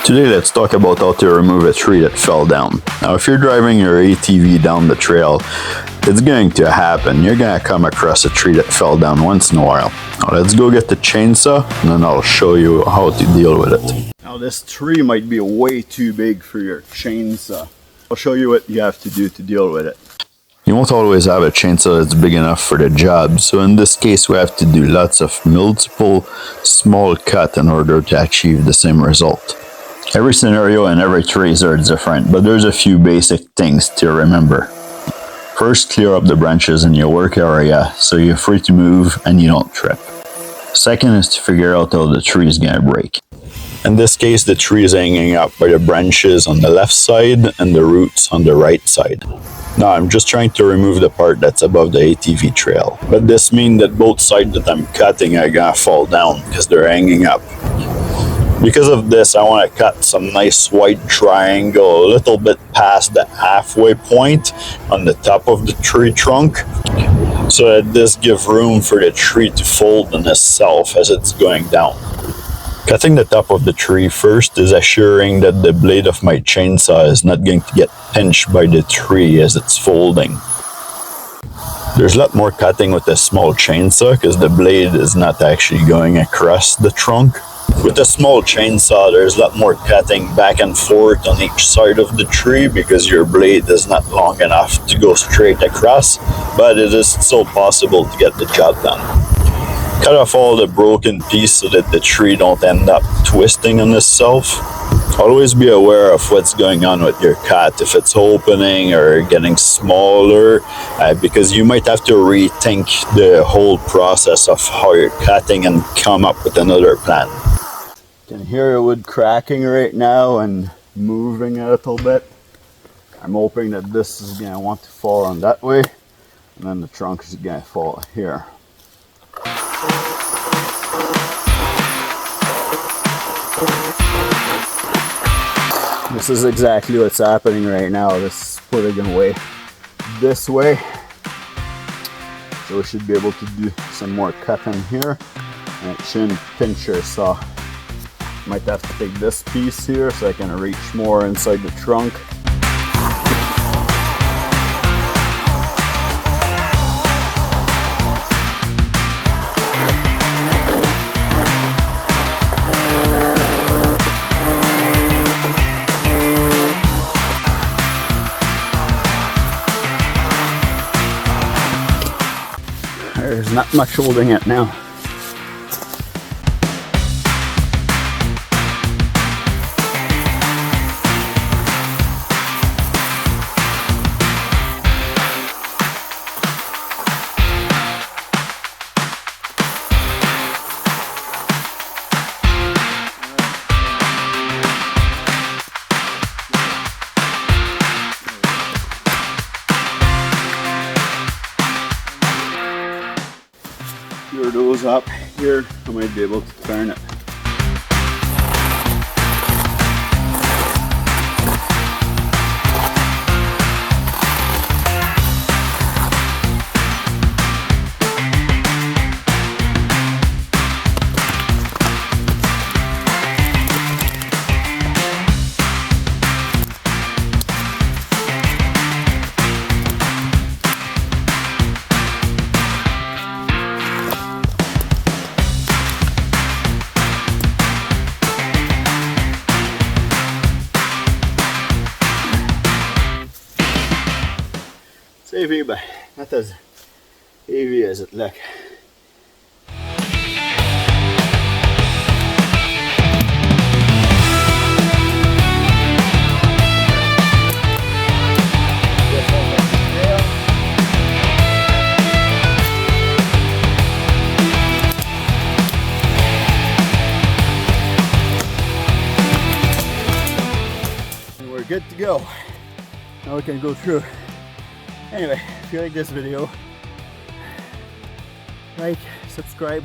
Today let's talk about how to remove a tree that fell down. Now if you're driving your ATV down the trail, it's going to happen. You're going to come across a tree that fell down once in a while. Now let's go get the chainsaw and then I'll show you how to deal with it. Now this tree might be way too big for your chainsaw. I'll show you what you have to do to deal with it. You won't always have a chainsaw that's big enough for the job, so in this case we have to do lots of multiple small cuts in order to achieve the same result. Every scenario and every trace are different, but there's a few basic things to remember. First, clear up the branches in your work area so you're free to move and you don't trip. Second is to figure out how the tree is going to break. In this case, the tree is hanging up by the branches on the left side and the roots on the right side. Now I'm just trying to remove the part that's above the ATV trail, but this means that both sides that I'm cutting are gonna fall down because they're hanging up. Because of this, I want to cut some nice white triangle a little bit past the halfway point on the top of the tree trunk, so that this gives room for the tree to fold on itself as it's going down. Cutting the top of the tree first is assuring that the blade of my chainsaw is not going to get pinched by the tree as it's folding. There's a lot more cutting with a small chainsaw because the blade is not actually going across the trunk. With a small chainsaw, there's a lot more cutting back and forth on each side of the tree because your blade is not long enough to go straight across, but it is still possible to get the job done. Cut off all the broken pieces so that the tree don't end up twisting on itself. Always be aware of what's going on with your cut, if it's opening or getting smaller, because you might have to rethink the whole process of how you're cutting and come up with another plan. You can hear the wood cracking right now and moving a little bit. I'm hoping that this is going to want to fall on that way, and then the trunk is going to fall here. This is exactly what's happening right now. This is putting away this way. So we should be able to do some more cutting here. And it shouldn't pinch your saw. Might have to take this piece here so I can reach more inside the trunk. There's not much holding it now. Clear those up here, I might be able to turn it. It's heavy, but not as heavy as it looks. We're good to go. Now we can go through. Anyway, if you like this video, like, subscribe.